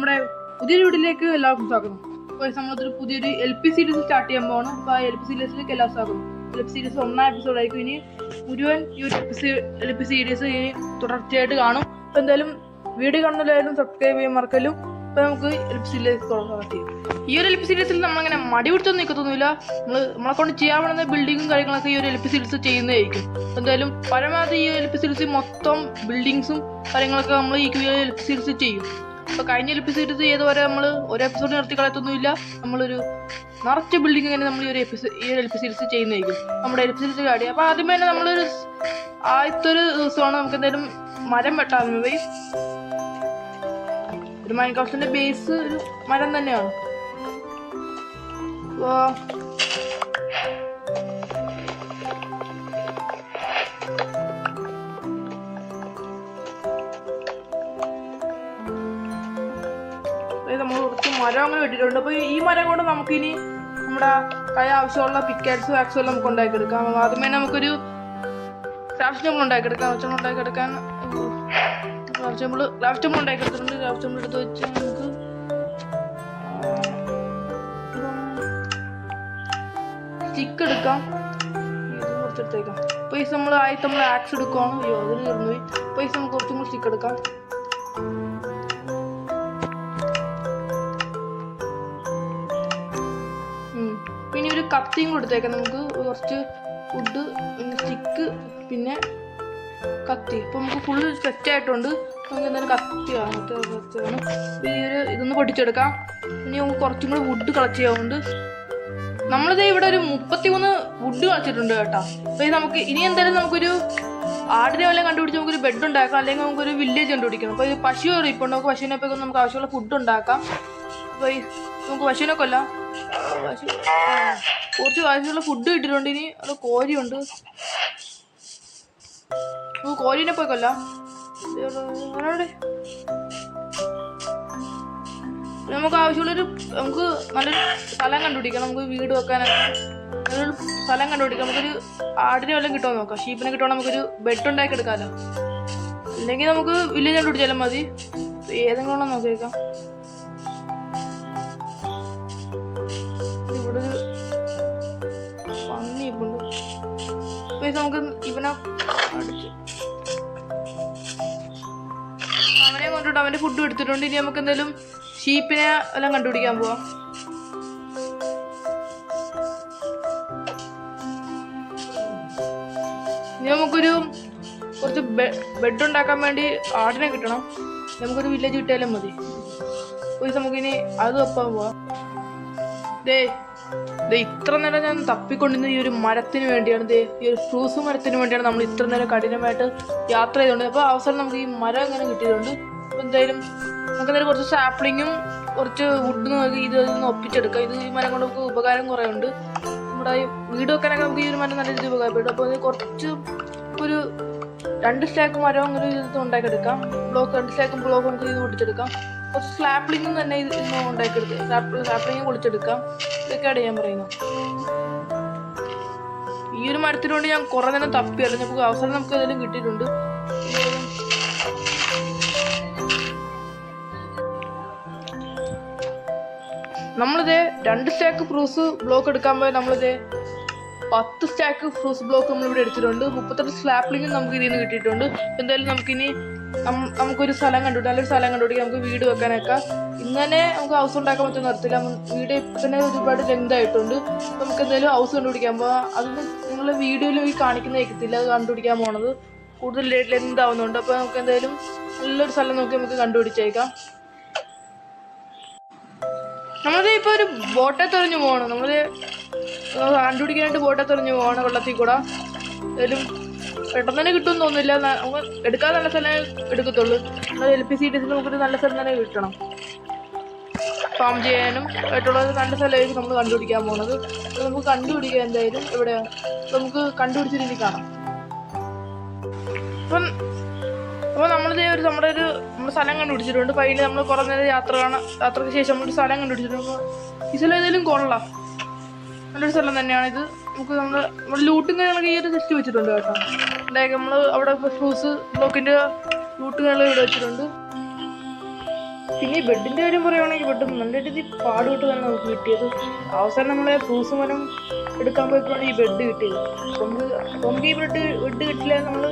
നമ്മുടെ പുതിയൊരു വീട്ടിലേക്ക് എല്ലാവർക്കും സ്വാഗതം. അപ്പോൾ നമ്മളൊരു പുതിയൊരു LP സീരീസ് സ്റ്റാർട്ട് ചെയ്യാൻ പോകണം. അപ്പോൾ ആ LP സീരീസിലേക്ക് എല്ലാവർക്കും സ്വാഗതം. LP series 1ാം എപ്പിസോഡായിരിക്കും. ഇനി മുഴുവൻ ഈ ഒരു LP സീരീസ് ഇനി തുടർച്ചയായിട്ട് കാണും. അപ്പോൾ എന്തായാലും വീഡിയോ കാണുന്നവരായാലും സബ്സ്ക്രൈബ് ചെയ്യാൻ മറക്കലും. അപ്പോൾ നമുക്ക് LP സീരീസ് സ്റ്റാർട്ട് ചെയ്യാം. ഈ ഒരു LP സീരീസിൽ നമ്മളങ്ങനെ മടി പിടിച്ചൊന്നും നിൽക്കത്തൊന്നുമില്ല. നമ്മളെ കൊണ്ട് ചെയ്യാവുന്ന ബിൽഡിങ്ങും കാര്യങ്ങളൊക്കെ ഈ ഒരു LP സീരീസ് ചെയ്യുന്നതായിരിക്കും. എന്തായാലും പരമാവധി ഈ LP സീരീസ് മൊത്തം ബിൽഡിങ്സും കാര്യങ്ങളൊക്കെ നമ്മൾ ഈ LP സീരീസ് ചെയ്യും. അപ്പോൾ കഴിഞ്ഞ LP സീരീസ് ചെയ്തവരെ നമ്മൾ ഒരു എപ്പിസോഡ് നിർത്തി കളയത്തൊന്നുമില്ല. നമ്മളൊരു നിറച്ച ബിൽഡിംഗ് തന്നെ നമ്മൾ ഈ ഒരു LP സീരീസ് ചെയ്യുന്നതായിരിക്കും. നമ്മുടെ LP സീരീസ് കാര്യം. അപ്പോൾ ആദ്യമേ തന്നെ നമ്മളൊരു ആദ്യത്തെ ഒരു ദിവസമാണ് നമുക്ക് എന്തായാലും മരം വെട്ടാൻ പോയി. ഒരു മൈൻക്രാഫ്റ്റിന്റെ ബേസ് ഒരു മരം തന്നെയാണ്. നമ്മൾ കുറച്ച് മരം അങ്ങനെ വെട്ടിയിട്ടുണ്ട്. അപ്പോൾ ഈ മരം കൊണ്ട് നമുക്കിനി നമ്മുടെ കൈ ആവശ്യമുള്ള പിക്കാറ്റ്സും ആക്സും നമുക്ക് ഉണ്ടാക്കിയെടുക്കാം. ആദ്യമേ നമുക്കൊരു ക്രാഫ്റ്റ് ടേബിൾ ഉണ്ടാക്കിയെടുക്കാം. ക്രാഫ്റ്റ് ടേബിൾ ഉണ്ടാക്കിയെടുത്തിട്ടുണ്ട്. ക്രാഫ്റ്റ് ടേബിൾ എടുത്ത് വെച്ച് നമുക്ക് സ്റ്റിക്ക് എടുക്കാം. ഇത് കുറച്ചെടുത്തേക്കാം. അപ്പോൾ ഈ നമ്മൾ ആക്സ് എടുക്കുകയാണ്. അയ്യോ അതിന് തീർന്നുപോയി. അപ്പോൾ ഈ നമുക്ക് കുറച്ചും കൂടി സ്റ്റിക്ക് എടുക്കാം. പിന്നെ ഒരു കത്തിയും കൊടുത്തേക്കാം. നമുക്ക് കുറച്ച് വുഡ്, പിന്നെ സ്റ്റിക്ക്, പിന്നെ കത്തി. ഇപ്പം നമുക്ക് ഫുള്ള് സെറ്റ് ആയിട്ടുണ്ട്. നമുക്ക് എന്തായാലും കത്തിയാണ്. ഈ ഒരു ഇതൊന്ന് പൊട്ടിച്ചെടുക്കാം. ഇനി നമുക്ക് കുറച്ചും കൂടി വുഡ് കളക്ട് ചെയ്യാറുണ്ട്. നമ്മളിത് ഇവിടെ ഒരു 33 വുഡ് കളിച്ചിട്ടുണ്ട് കേട്ടോ. അപ്പോൾ നമുക്ക് ഇനി എന്തായാലും നമുക്കൊരു ആടിനെ വല്ലതും കണ്ടുപിടിച്ച് നമുക്കൊരു ബെഡ് ഉണ്ടാക്കാം, അല്ലെങ്കിൽ നമുക്കൊരു വില്ലേജ് കണ്ടുപിടിക്കണം. അപ്പോൾ ഈ പശു ഇപ്പോൾ നമുക്ക് പശുവിനൊക്കെ നമുക്ക് ആവശ്യമുള്ള ഫുഡ് ഉണ്ടാക്കാം. അപ്പോൾ ഈ നമുക്ക് പശുവിനെ കൊല്ലാം. കുറച്ച് ആവശ്യമുള്ള ഫുഡ് കിട്ടിയിട്ടുണ്ട്. ഇനി അത് കോഴിയുണ്ട്. കോഴീനെ പോയി കൊല്ലാം. നമുക്ക് ആവശ്യമുള്ളൊരു നമുക്ക് നല്ലൊരു സ്ഥലം കണ്ടുപിടിക്കാം. നമുക്ക് വീട് വെക്കാനൊക്കെ നല്ലൊരു സ്ഥലം കണ്ടുപിടിക്കാം. നമുക്കൊരു ആടിനെ വല്ലതും കിട്ടുമോ നോക്കാം. ഷീപ്പിനെ കിട്ടുമോ നമുക്കൊരു ബെഡ് ഉണ്ടാക്കി എടുക്കാമല്ലോ. അല്ലെങ്കിൽ നമുക്ക് വില്ലേജ് കണ്ടുപിടിച്ചാലും മതി. ഏതെങ്കിലും നോക്കിയേക്കാം. ഇവിടെ ഒരു പന്നി ഇപ്പുണ്ട്. നമുക്ക് ഇവനെ അടിച്ച് അവനെ കൊണ്ടിട്ട് അവൻ്റെ ഫുഡ് എടുത്തിട്ടുണ്ട്. ഇനി നമുക്ക് എന്തായാലും ഷീപ്പിനെ എല്ലാം കണ്ടുപിടിക്കാൻ പോവാം. ഇനി നമുക്കൊരു കുറച്ച് ബെഡ് ഉണ്ടാക്കാൻ വേണ്ടി ആടിനെ കിട്ടണം. നമുക്കൊരു വില്ലേജ് കിട്ടിയാലും മതി. പോയി നമുക്കിനി അത് വെപ്പാൻ പോവാം. ഇത്ര നേരം ഞാൻ തപ്പിക്കൊണ്ടിരുന്ന ഈ ഒരു മരത്തിന് വേണ്ടിയാണ്. ഈ ഒരു ഫ്രൂട്ട്സ് മരത്തിന് വേണ്ടിയാണ് നമ്മൾ ഇത്ര നേരം കഠിനമായിട്ട് യാത്ര ചെയ്തുകൊണ്ട്. അപ്പോൾ അവസരം നമുക്ക് ഈ മരം ഇങ്ങനെ കിട്ടിയതുകൊണ്ട് അപ്പോൾ എന്തായാലും നമുക്ക് എന്തായാലും കുറച്ച് സാപ്ലിങ്ങും കുറച്ച് വുഡ് നോക്കി ഇതൊന്ന് ഒപ്പിച്ചെടുക്കാം. ഇത് ഈ മരം കൊണ്ട് നമുക്ക് ഉപകാരം കുറേ ഉണ്ട്. നമ്മുടെ ഈ വീട് വെക്കാനൊക്കെ നമുക്ക് ഈ ഒരു മരം നല്ല രീതിയിൽ ഉപകാരപ്പെടും. അപ്പോൾ ഇത് കുറച്ച് ഒരു 2 സ്റ്റാക്ക് മരം അങ്ങനെ ഇത് ഉണ്ടാക്കിയെടുക്കാം. 2 സ്റ്റാക്കും ബ്ലോക്ക് നമുക്ക് ഇത് പൊട്ടിച്ചെടുക്കാം. കുറച്ച് സ്ലാപ്ലിങ്ങും തന്നെ ഇത് ഉണ്ടാക്കിയെടുക്കാം. സ്ലാപ്ലിങ്ങും പൊളിച്ചെടുക്കാം. ഇതൊക്കെയാണ് ഞാൻ പറയുന്നത്. ഈ ഒരു മരത്തിന് വേണ്ടി ഞാൻ കുറേ നേരം തപ്പിയല്ല. നമുക്ക് അവസരം നമുക്ക് ഏതെങ്കിലും കിട്ടിയിട്ടുണ്ട്. നമ്മളിത് 2 സ്റ്റാക്ക് ഫ്രൂട്ട്സ് ബ്ലോക്ക് എടുക്കാൻ പോയി നമ്മളിത് 10 സ്റ്റാക്ക് ഫ്രൂട്ട്സ് ബ്ലോക്ക് നമ്മളിവിടെ എടുത്തിട്ടുണ്ട്. 38 സ്ലാപ്ലിങ്ങും നമുക്ക് ഇതിൽ നിന്ന് കിട്ടിയിട്ടുണ്ട്. എന്തായാലും നമുക്കിനി നമുക്കൊരു സ്ഥലം കണ്ടുപിടിക്കാം. നല്ലൊരു സ്ഥലം കണ്ടുപിടിക്കാം. നമുക്ക് വീട് വെക്കാനൊക്കെ ഇങ്ങനെ നമുക്ക് ഹൗസ് ഉണ്ടാക്കാൻ പറ്റുന്ന നിർത്തില്ല. വീട് ഇപ്പം തന്നെ ഒരുപാട് ലെങ്ത് ആയിട്ടുണ്ട്. നമുക്ക് എന്തായാലും ഹൗസ് കണ്ടുപിടിക്കാൻ പോകാം. അതൊന്നും നിങ്ങൾ വീഡിയോയിൽ ഈ കാണിക്കുന്നതായിരിക്കത്തില്ല. അത് കണ്ടുപിടിക്കാൻ പോണത് കൂടുതൽ ലെങ്ത് ആവുന്നുണ്ട്. അപ്പോൾ നമുക്ക് എന്തായാലും നല്ലൊരു സ്ഥലം നോക്കി നമുക്ക് കണ്ടുപിടിച്ചേക്കാം. നമ്മളത് ഇപ്പോൾ ഒരു ബോട്ടെ തെറിഞ്ഞു പോകണം. നമ്മൾ കണ്ടുപിടിക്കാനായിട്ട് ബോട്ടെ തെറിഞ്ഞു പോകണം വെള്ളത്തിൽ കൂടെ. എന്തായാലും പെട്ടെന്ന് തന്നെ കിട്ടുമെന്ന് തോന്നുന്നില്ല. നമുക്ക് എടുക്കാൻ നല്ല സ്ഥലം എടുക്കത്തുള്ളൂ. LP സീരീസിൽ നമുക്കൊരു നല്ല സ്ഥലം തന്നെ കിട്ടണം. ഫാം ചെയ്യാനും ആയിട്ടുള്ളത് നല്ല സ്ഥലമായിരിക്കും നമ്മൾ കണ്ടുപിടിക്കാൻ പോകുന്നത്. അപ്പോൾ നമുക്ക് കണ്ടുപിടിക്കാം. എന്തായാലും എവിടെയാണ് നമുക്ക് കണ്ടുപിടിച്ച രീതി കാണാം. അപ്പോൾ നമ്മളിതേ നമ്മുടെ സ്ഥലം കണ്ടുപിടിച്ചിട്ടുണ്ട്. അപ്പോൾ അതിൽ നമ്മൾ കുറേ നേരം യാത്രയ്ക്ക് ശേഷം നമ്മളൊരു സ്ഥലം കണ്ടുപിടിച്ചിട്ടുണ്ട്. ഈ സ്ഥലം ഏതെങ്കിലും കൊള്ളാം. നല്ലൊരു സ്ഥലം തന്നെയാണ് ഇത്. നമുക്ക് നമ്മൾ ലൂട്ടും കാര്യങ്ങളൊക്കെ ഈ ഒരു ടെസ്റ്റ് വെച്ചിട്ടുണ്ട് കേട്ടോ. നമ്മൾ അവിടെ ഫ്രൂട്ട്സ് ബ്ലോക്കിൻ്റെ ലൂട്ടുകൾ ഇവിടെ വെച്ചിട്ടുണ്ട്. പിന്നെ ഈ ബെഡിൻ്റെ കാര്യം പറയുവാണെങ്കിൽ ബെഡ് നല്ല രീതിയിൽ പാടുപെട്ട് തന്നെ നമുക്ക് കിട്ടിയത്. അവസാനം നമ്മളെ ഫ്രൂസ് മരം എടുക്കാൻ പോയപ്പോഴാണ് ഈ ബെഡ് കിട്ടിയത്. നമുക്ക് ഈ ബെഡ് കിട്ടില്ല, നമ്മൾ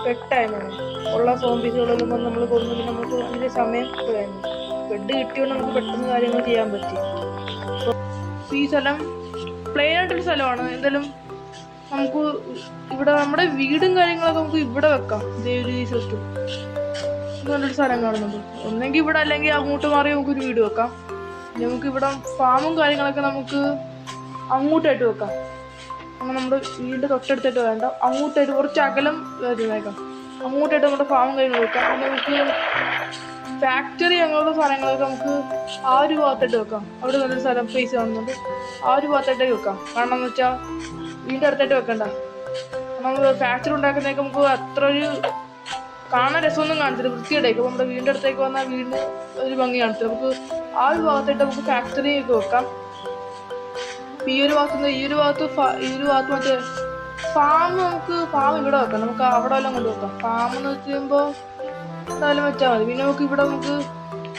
പെട്ടായിരുന്നു. ഉള്ള സോംബീസുകളെല്ലാം വന്ന് നമ്മൾ കൊന്നു. പിന്നെ നമുക്ക് അതിൻ്റെ സമയം പോയായിരുന്നു. ബെഡ് കിട്ടിയോണ്ട് നമുക്ക് പെട്ടെന്ന് കാര്യങ്ങൾ ചെയ്യാൻ പറ്റി. ഈ സ്ഥലം പ്ലെയിൻ ആയിട്ടൊരു സ്ഥലമാണ്. എന്തായാലും നമുക്ക് ഇവിടെ നമ്മുടെ വീടും കാര്യങ്ങളൊക്കെ നമുക്ക് ഇവിടെ വെക്കാം. ഇതേ ചുറ്റും നല്ലൊരു സ്ഥലം കാണുന്നുണ്ട്. ഒന്നെങ്കിൽ ഇവിടെ, അല്ലെങ്കിൽ അങ്ങോട്ട് മാറി നമുക്കൊരു വീട് വെക്കാം. നമുക്ക് ഇവിടെ ഫാമും കാര്യങ്ങളൊക്കെ നമുക്ക് അങ്ങോട്ടായിട്ട് വെക്കാം. അങ്ങനെ നമ്മുടെ വീടിൻ്റെ തൊട്ടടുത്തായിട്ട് വേണ്ട, അങ്ങോട്ടായിട്ട് കുറച്ച് അകലം വരുന്നേക്കാം. അങ്ങോട്ടായിട്ട് നമ്മുടെ ഫാമും കാര്യങ്ങൾ വെക്കാം. പിന്നെ നമുക്ക് ഫാക്ടറി അങ്ങനെയുള്ള സാധനങ്ങളൊക്കെ നമുക്ക് ആ ഒരു ഭാഗത്തായിട്ട് വെക്കാം. അവിടെ നല്ലൊരു സ്ഥലം സ്പേസ് കാണുന്നുണ്ട്. ആ ഒരു ഭാഗത്തായിട്ടേ വെക്കാം. കാരണം എന്ന് വെച്ചാൽ വീടിൻ്റെ അടുത്തായിട്ട് വെക്കണ്ട. നമ്മൾ ഫാക്ടറി ഉണ്ടാക്കുന്നതൊക്കെ നമുക്ക് അത്ര കാണാൻ രസമൊന്നും കാണിച്ചില്ല, വൃത്തിയുടെയൊക്കെ. നമ്മുടെ വീടിൻ്റെ അടുത്തേക്ക് വന്നാൽ വീടിന് ഒരു ഭംഗി കാണിച്ചില്ല. നമുക്ക് ആ ഒരു ഭാഗത്തായിട്ട് നമുക്ക് ഫാക്ടറി ഒക്കെ വെക്കാം. ഈ ഒരു ഭാഗത്ത് മറ്റേ ഫാം ഇവിടെ വെക്കാം. നമുക്ക് അവിടെ എല്ലാം കൊണ്ട് വെക്കാം. ഫാം എന്ന് വെച്ച് കഴിയുമ്പോൾ എന്തായാലും വെച്ചാൽ മതി. പിന്നെ ഇവിടെ നമുക്ക്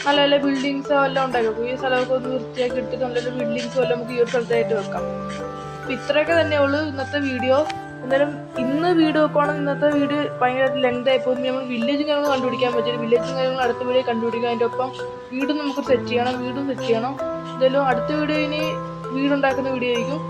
നല്ല നല്ല ബിൽഡിങ്സോ എല്ലാം ഉണ്ടാക്കി വെക്കും. ഈ സ്ഥലമൊക്കെ ഒന്ന് വൃത്തിയാക്കി ഇട്ടിട്ട് നല്ലൊരു ബിൽഡിങ്സോ എല്ലാം നമുക്ക് ഈ ഒരു സ്ഥലത്തായിട്ട് വെക്കാം. അപ്പം ഇത്രയൊക്കെ തന്നെയുള്ളൂ ഇന്നത്തെ വീഡിയോ. എന്തായാലും ഇന്ന് വീഡിയോ വെക്കുവാണെങ്കിൽ ഇന്നത്തെ വീഡിയോ ഭയങ്കര ലെങ്ത് ആയിപ്പോൾ നമ്മൾ വില്ലേജും കാര്യങ്ങൾ കണ്ടുപിടിക്കാൻ പറ്റില്ല. വില്ലേജും കാര്യങ്ങൾ അടുത്ത വീഡിയോ കണ്ടുപിടിക്കാൻ. അതിൻ്റെ ഒപ്പം വീടും നമുക്ക് സെറ്റ് ചെയ്യണം. എന്തായാലും അടുത്ത വീഡിയോ ഇനി വീടുണ്ടാക്കുന്ന വീഡിയോ ആയിരിക്കും.